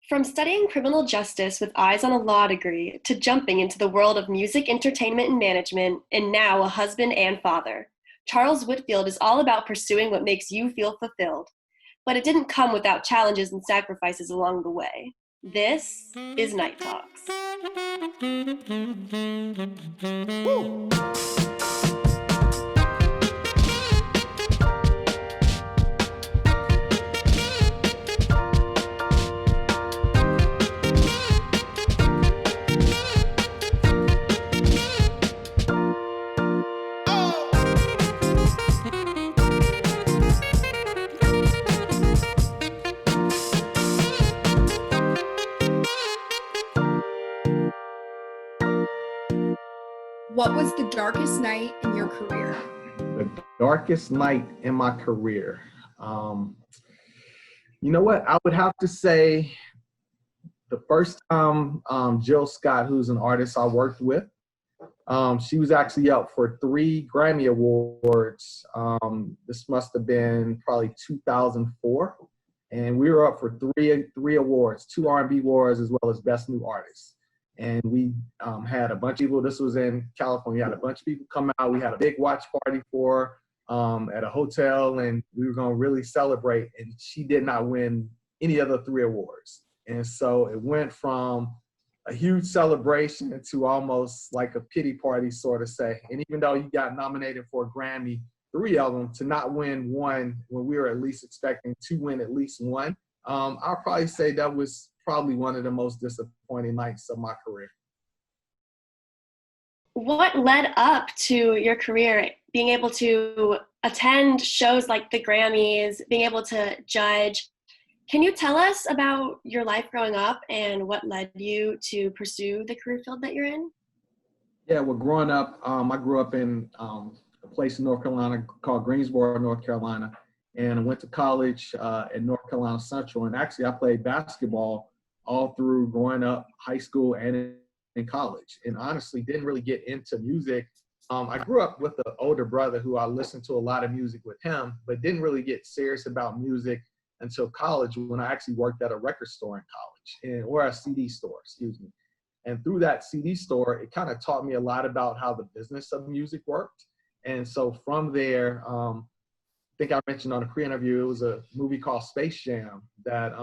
From studying criminal justice with eyes on a law degree to jumping into the world of music, entertainment, and management, and now a husband and father, Charles Whitfield is all about pursuing what makes you feel fulfilled. But it didn't come without challenges and sacrifices along the way. This is Night Talks. Woo. What was the darkest night in your career? The darkest night in my career. You know what? I would have to say the first time Jill Scott, who's an artist I worked with, she was actually up for 3 Grammy Awards. This must have been probably 2004. And we were up for three awards, 2 R&B awards as well as Best New Artist. And we had a bunch of people, this was in California, we had a bunch of people come out. We had a big watch party for at a hotel, and we were gonna really celebrate. And she did not win any of the 3 awards. And so it went from a huge celebration to almost like a pity party, sort of say. And even though you got nominated for a Grammy, 3 of them, to not win one when we were at least expecting to win at least one, I'll probably say that was probably one of the most disappointing nights of my career. What led up to your career, being able to attend shows like the Grammys, being able to judge? Can you tell us about your life growing up and what led you to pursue the career field that you're in? Yeah, well, growing up, I grew up in a place in North Carolina called Greensboro, North Carolina, and I went to college at North Carolina Central. And actually, I played basketball all through growing up, high school, and in college. And honestly, didn't really get into music. I grew up with an older brother who I listened to a lot of music with him, but didn't really get serious about music until college, when I actually worked at a record store in college, or a CD store, excuse me. And through that CD store, it kind of taught me a lot about how the business of music worked. And so from there, I think I mentioned on a pre-interview, it was a movie called Space Jam that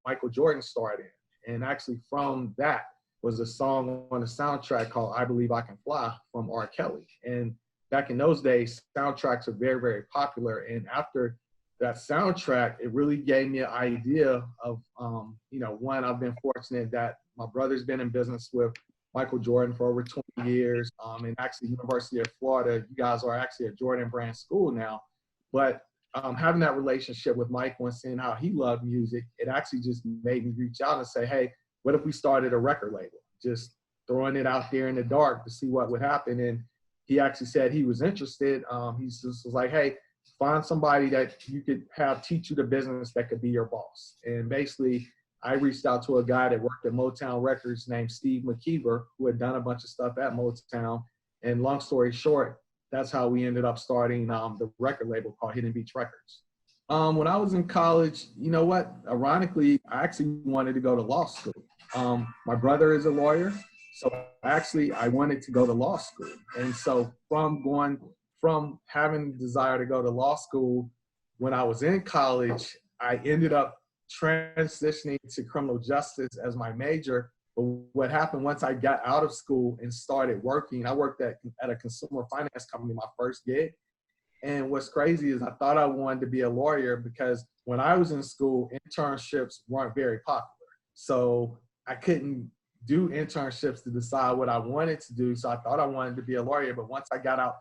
Michael Jordan starred in. And actually from that was a song on the soundtrack called I Believe I Can Fly from R. Kelly. And back in those days, soundtracks are very, very popular. And after that soundtrack, it really gave me an idea of, one, I've been fortunate that my brother's been in business with Michael Jordan for over 20 years. And actually, University of Florida, you guys are actually a Jordan brand school now. But having that relationship with Michael and seeing how he loved music, it actually just made me reach out and say, hey, what if we started a record label? Just throwing it out there in the dark to see what would happen. And he actually said he was interested. He just was like, hey, find somebody that you could have teach you the business that could be your boss. And basically, I reached out to a guy that worked at Motown Records named Steve McKeever, who had done a bunch of stuff at Motown. And long story short, that's how we ended up starting the record label called Hidden Beach Records. When I was in college, you know what? Ironically, I actually wanted to go to law school. My brother is a lawyer, so actually I wanted to go to law school. And so from having the desire to go to law school, when I was in college, I ended up transitioning to criminal justice as my major. But what happened once I got out of school and started working, I worked at a consumer finance company, my first gig. And what's crazy is I thought I wanted to be a lawyer because when I was in school, internships weren't very popular. So I couldn't do internships to decide what I wanted to do. So I thought I wanted to be a lawyer. But once I got out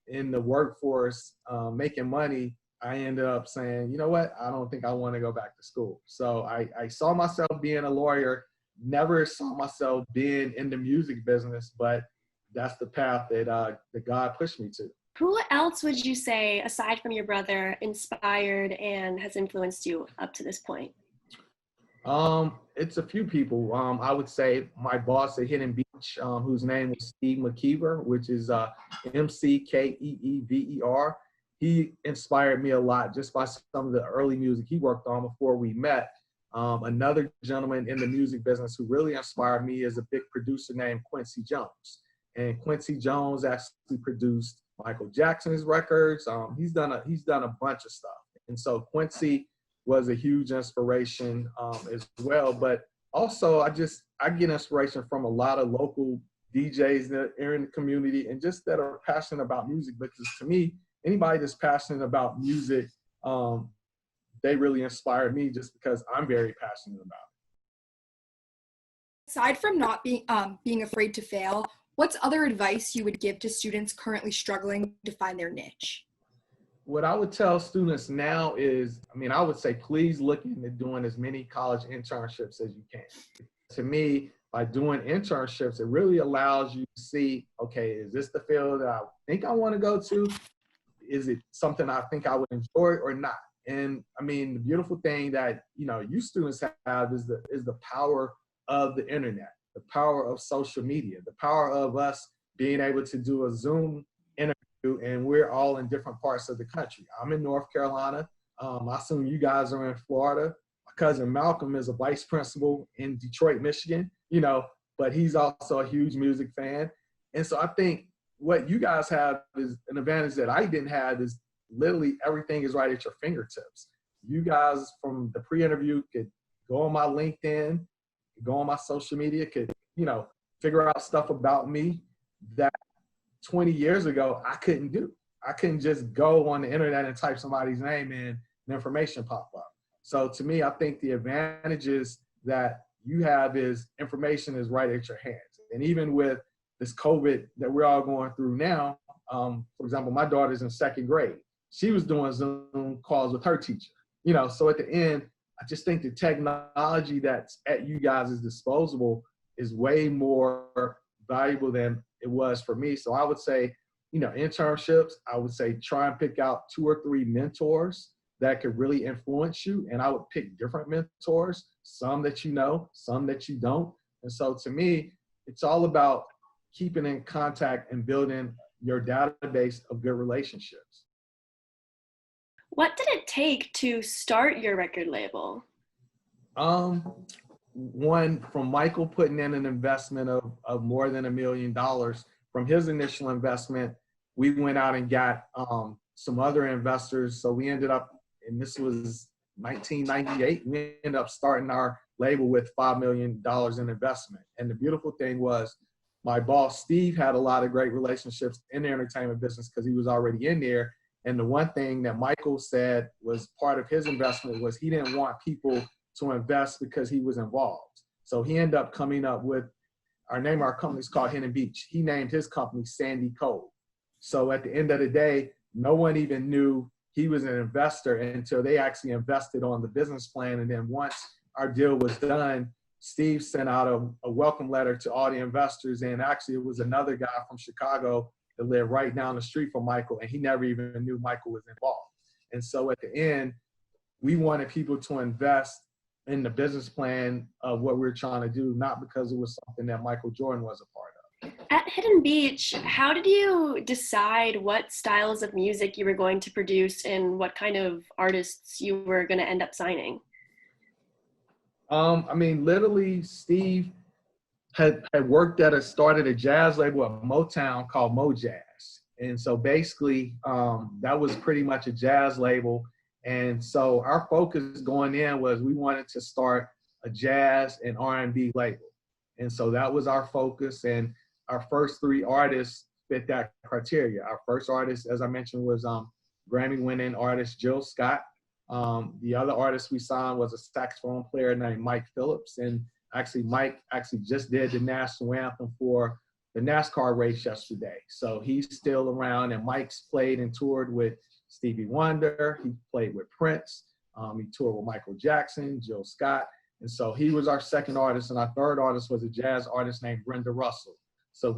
in the workforce, making money, I ended up saying, you know what, I don't think I want to go back to school. So I saw myself being a lawyer, never saw myself being in the music business, but that's the path that God pushed me to. Who else would you say, aside from your brother, inspired and has influenced you up to this point? It's a few people. I would say my boss at Hidden Beach, whose name is Steve McKeever, which is McKeever. He inspired me a lot just by some of the early music he worked on before we met. Another gentleman in the music business who really inspired me is a big producer named Quincy Jones. And Quincy Jones actually produced Michael Jackson's records. He's done a bunch of stuff. And so Quincy was a huge inspiration as well. But also I get inspiration from a lot of local DJs that are in the community and just that are passionate about music, because to me, anybody that's passionate about music, they really inspired me just because I'm very passionate about it. Aside from not being afraid to fail, what's other advice you would give to students currently struggling to find their niche? What I would tell students now is, I would say, please look into doing as many college internships as you can. To me, by doing internships, it really allows you to see, okay, is this the field that I think I want to go to? Is it something I think I would enjoy or not? And the beautiful thing that, you students have is the power of the internet, the power of social media, the power of us being able to do a Zoom interview, and we're all in different parts of the country. I'm in North Carolina. I assume you guys are in Florida. My cousin Malcolm is a vice principal in Detroit, Michigan, but he's also a huge music fan. And so I think what you guys have is an advantage that I didn't have, is literally everything is right at your fingertips. You guys from the pre-interview could go on my LinkedIn, go on my social media, could, figure out stuff about me that 20 years ago I couldn't do. I couldn't just go on the internet and type somebody's name in and information pop up. So to me, I think the advantages that you have is information is right at your hands. And even with this COVID that we're all going through now, for example, my daughter's in second grade. She was doing Zoom calls with her teacher. So at the end, I just think the technology that's at you guys' disposal is way more valuable than it was for me. So I would say, internships, I would say try and pick out 2 or 3 mentors that could really influence you. And I would pick different mentors, some that you know, some that you don't. And so to me, it's all about keeping in contact and building your database of good relationships. What did it take to start your record label? One, from Michael putting in an investment of more than $1 million. From his initial investment, we went out and got some other investors. So we ended up, and this was 1998, we ended up starting our label with $5 million in investment. And the beautiful thing was, my boss, Steve, had a lot of great relationships in the entertainment business because he was already in there. And the one thing that Michael said was part of his investment was he didn't want people to invest because he was involved. So he ended up coming up with, our company is called Hidden Beach. He named his company Sandy Cove. So at the end of the day, no one even knew he was an investor until they actually invested on the business plan. And then once our deal was done, Steve sent out a welcome letter to all the investors. And actually it was another guy from Chicago that lived right down the street from Michael, and he never even knew Michael was involved. And so at the end, we wanted people to invest in the business plan of what we're trying to do, not because it was something that Michael Jordan was a part of. At Hidden Beach, how did you decide what styles of music you were going to produce and what kind of artists you were going to end up signing? Literally, Steve had started a jazz label at Motown called Mo Jazz. And so basically, that was pretty much a jazz label. And so our focus going in was we wanted to start a jazz and R&B label. And so that was our focus. And our first 3 artists fit that criteria. Our first artist, as I mentioned, was Grammy-winning artist Jill Scott. The other artist we signed was a saxophone player named Mike Phillips. And actually, Mike just did the national anthem for the NASCAR race yesterday. So he's still around, and Mike's played and toured with Stevie Wonder. He played with Prince. He toured with Michael Jackson, Jill Scott. And so he was our second artist. And our third artist was a jazz artist named Brenda Russell. So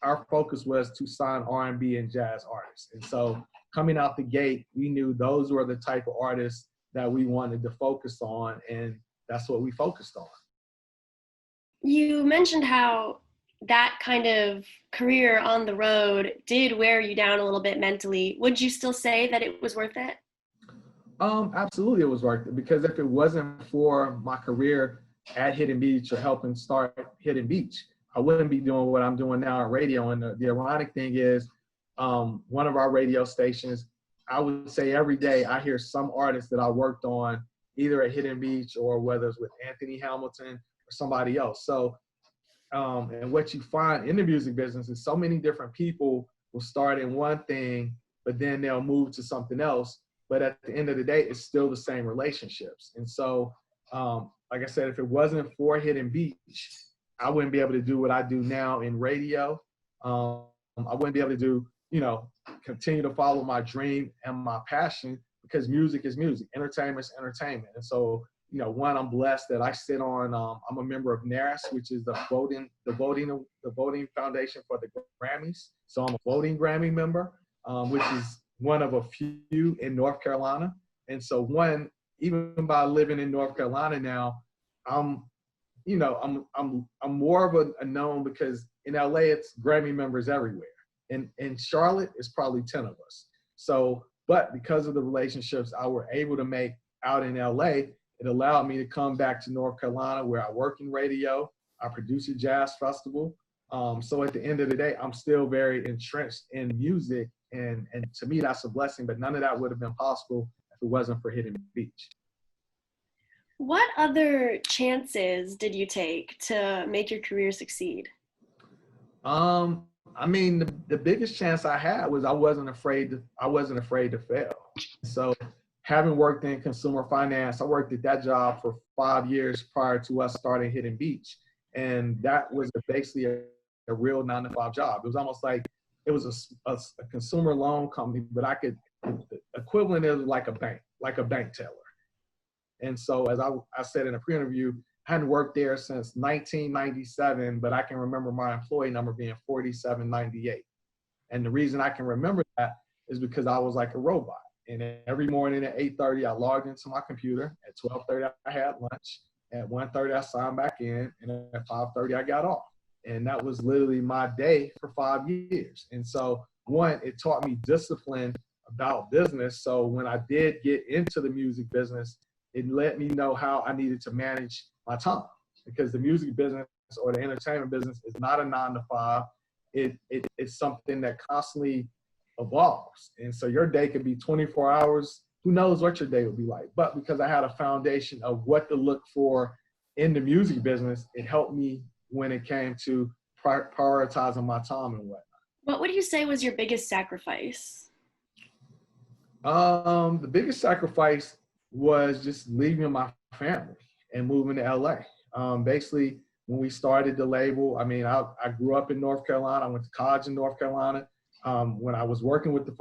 our focus was to sign R&B and jazz artists. And so coming out the gate, we knew those were the type of artists that we wanted to focus on. And that's what we focused on. You mentioned how that kind of career on the road did wear you down a little bit mentally. Would you still say that it was worth it? Absolutely, it was worth it, because if it wasn't for my career at Hidden Beach or helping start Hidden Beach, I wouldn't be doing what I'm doing now on radio. And the ironic thing is, one of our radio stations, I would say every day I hear some artist that I worked on either at Hidden Beach or whether it's with Anthony Hamilton or somebody else. So, and what you find in the music business is so many different people will start in one thing, but then they'll move to something else. But at the end of the day, it's still the same relationships. And so, like I said, if it wasn't for Hidden Beach, I wouldn't be able to do what I do now in radio. I wouldn't be able to do, continue to follow my dream and my passion, because music is music, entertainment is entertainment. And so, one, I'm blessed that I sit on, I'm a member of NARAS, which is the voting foundation for the Grammys. So I'm a voting Grammy member, which is one of a few in North Carolina. And so one, even by living in North Carolina now, I'm more of a known, because in LA, it's Grammy members everywhere. And in Charlotte, it's probably 10 of us. So, but because of the relationships I were able to make out in LA, it allowed me to come back to North Carolina, where I work in radio. I produce a jazz festival. So at the end of the day, I'm still very entrenched in music. And to me, that's a blessing, but none of that would have been possible if it wasn't for Hidden Beach. What other chances did you take to make your career succeed? I mean, the biggest chance I had was I wasn't afraid to fail. So having worked in consumer finance, I worked at that job for 5 years prior to us starting Hidden Beach. And that was basically a real 9-to-5 job. It was almost like it was a consumer loan company, but the equivalent is like a bank teller. And so, as I said in a pre-interview, I hadn't worked there since 1997, but I can remember my employee number being 4798. And the reason I can remember that is because I was like a robot. And every morning at 8:30, I logged into my computer. At 12:30, I had lunch. At 1:30, I signed back in. And at 5:30, I got off. And that was literally my day for 5 years. And so, one, it taught me discipline about business. So when I did get into the music business, it let me know how I needed to manage my time, because the music business or the entertainment business is not a 9-to-5. It's something that constantly evolves. And so your day could be 24 hours. Who knows what your day would be like? But because I had a foundation of what to look for in the music business, it helped me when it came to prioritizing my time and whatnot. What would you say was your biggest sacrifice? The biggest sacrifice was just leaving my family and moving to LA. Basically, when we started the label, I mean, I grew up in North Carolina. I went to college in North Carolina. When I was working with the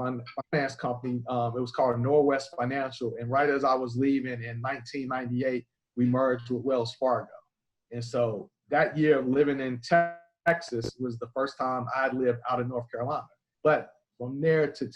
finance company, it was called Norwest Financial. And right as I was leaving in 1998, we merged with Wells Fargo. And so that year of living in Texas was the first time I'd lived out of North Carolina. But from there to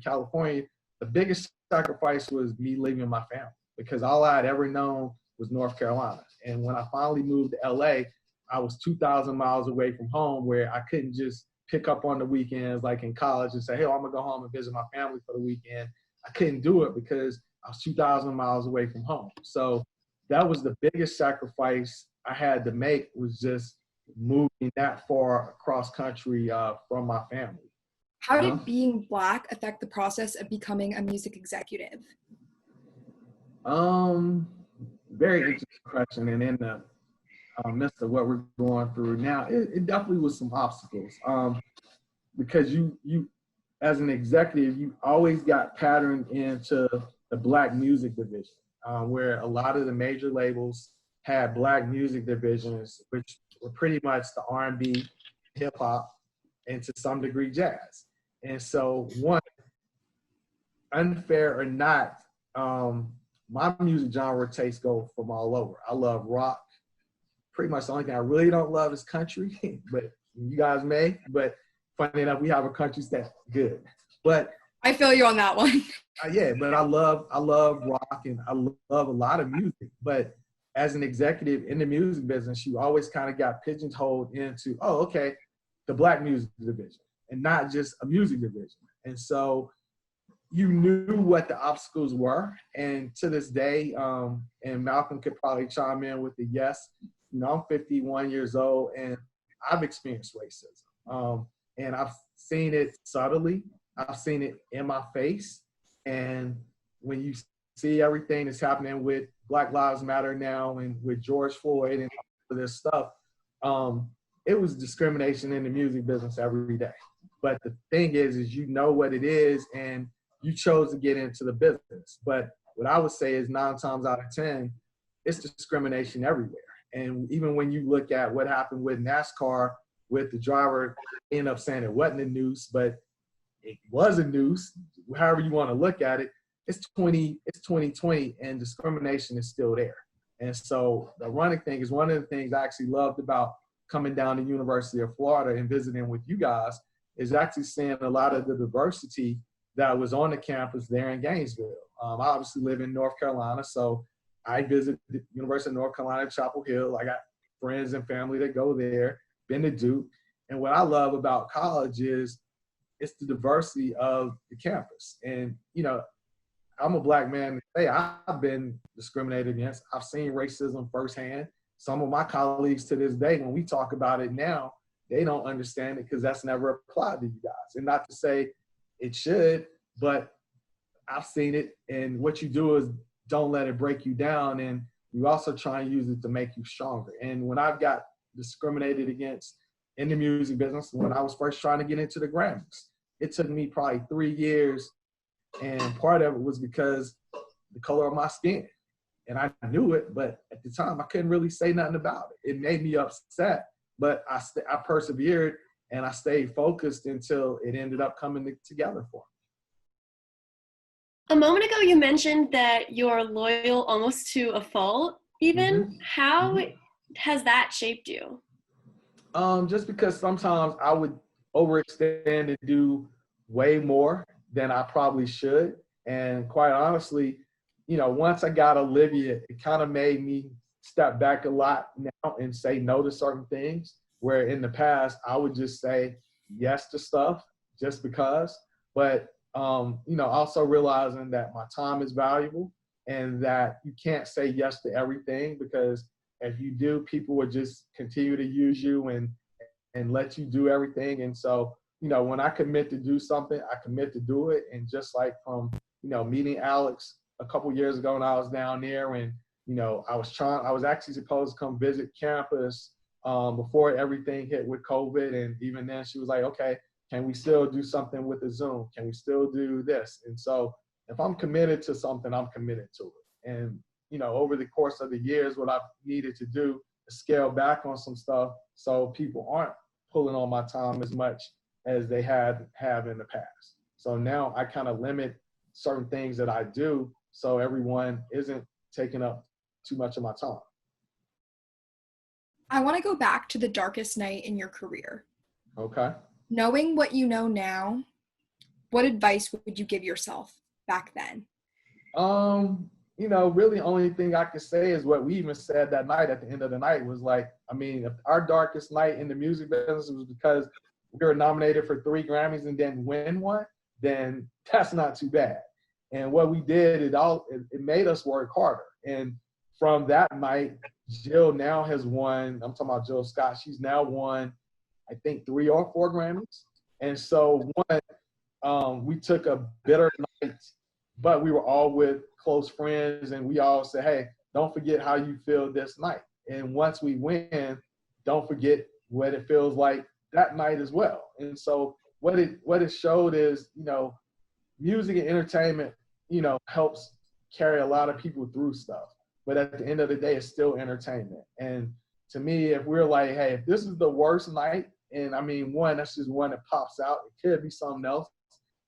California, the biggest sacrifice was me leaving my family, because all I had ever known was North Carolina. And when I finally moved to LA, I was 2,000 miles away from home, where I couldn't just pick up on the weekends like in college and say, hey, I'm gonna go home and visit my family for the weekend. I couldn't do it because I was 2,000 miles away from home. So that was the biggest sacrifice I had to make, was just moving that far across country from my family. How did being Black affect the process of becoming a music executive? Very interesting question. And in the midst of what we're going through now, it definitely was some obstacles. Because you as an executive, you always got patterned into the Black music division, where a lot of the major labels had Black music divisions, which were pretty much the R&B, hip hop, and to some degree jazz. And so, one, unfair or not, my music genre tastes go from all over. I love rock. Pretty much the only thing I really don't love is country, but you guys may. But funny enough, we have a country that's good. But I feel you on that one. Yeah, but I love rock, and I love a lot of music. But as an executive in the music business, you always kind of got pigeonholed into, oh, okay, the Black music division, and not just a music division. And so you knew what the obstacles were. And to this day, and Malcolm could probably chime in with the yes, I'm 51 years old and I've experienced racism. And I've seen it subtly. I've seen it in my face. And when you see everything that's happening with Black Lives Matter now and with George Floyd and all this stuff, it was discrimination in the music business every day. But the thing is you know what it is and you chose to get into the business. But what I would say is 9 times out of 10, it's discrimination everywhere. And even when you look at what happened with NASCAR, with the driver end up saying it wasn't a noose, but it was a noose, however you want to look at it, it's 2020 and discrimination is still there. And so the running thing is one of the things I actually loved about coming down to University of Florida and visiting with you guys is actually seeing a lot of the diversity that was on the campus there in Gainesville. I obviously live in North Carolina, so I visit the University of North Carolina, Chapel Hill. I got friends and family that go there, been to Duke. And what I love about college is it's the diversity of the campus. And, I'm a Black man. Hey, I've been discriminated against. I've seen racism firsthand. Some of my colleagues to this day, when we talk about it now, they don't understand it because that's never applied to you guys. And not to say it should, but I've seen it. And what you do is don't let it break you down. And you also try and use it to make you stronger. And when I've got discriminated against in the music business, when I was first trying to get into the Grammys, it took me probably 3 years. And part of it was because the color of my skin. And I knew it, but at the time I couldn't really say nothing about it. It made me upset, but I persevered and I stayed focused until it ended up coming together for me. A moment ago, you mentioned that you're loyal almost to a fault, even. Mm-hmm. How has that shaped you? Just because sometimes I would overextend and do way more than I probably should. And quite honestly, once I got Olivia, it kind of made me step back a lot now and say no to certain things, where in the past I would just say yes to stuff just because. But, also realizing that my time is valuable and that you can't say yes to everything, because if you do, people will just continue to use you and let you do everything. And so, when I commit to do something, I commit to do it. And just like from, meeting Alex a couple years ago when I was down there and, I was actually supposed to come visit campus before everything hit with COVID. And even then she was like, okay, can we still do something with the Zoom? Can we still do this? And so if I'm committed to something, I'm committed to it. And, over the course of the years, what I've needed to do is scale back on some stuff so people aren't pulling on my time as much as they have in the past. So now I kind of limit certain things that I do so everyone isn't taking up too much of my time. I want to go back to the darkest night in your career. Okay. Knowing what you know now, what advice would you give yourself back then? Really only thing I could say is what we even said that night at the end of the night was like, if our darkest night in the music business was because we were nominated for 3 Grammys and didn't win one, then that's not too bad. And what we did, it made us work harder. And from that night, Jill now has won, I'm talking about Jill Scott, she's now won, I think 3 or 4 Grammys. And so we took a bitter night, but we were all with close friends and we all said, hey, don't forget how you feel this night. And once we win, don't forget what it feels like that night as well. And so what it showed is, music and entertainment, helps carry a lot of people through stuff. But at the end of the day, it's still entertainment. And to me, if we're like, hey, if this is the worst night, and that's just one that pops out, it could be something else.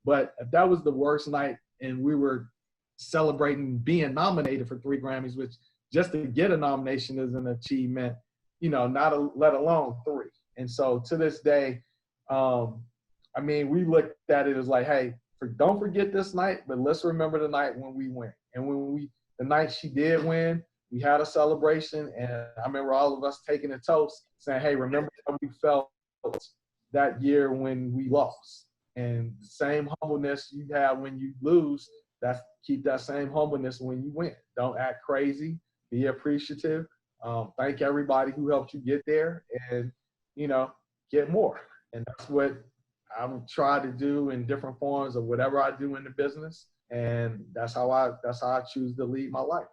But if that was the worst night and we were celebrating being nominated for 3 Grammys, which just to get a nomination is an achievement, let alone 3. And so to this day, we looked at it as like, hey, don't forget this night, but let's remember the night when we win. And the night she did win, we had a celebration, and I remember all of us taking a toast saying, hey, remember how we felt that year when we lost. And the same humbleness you have when you lose, keep that same humbleness when you win. Don't act crazy. Be appreciative. Thank everybody who helped you get there, and get more. And that's what I'm trying to do in different forms of whatever I do in the business. And that's how I choose to lead my life.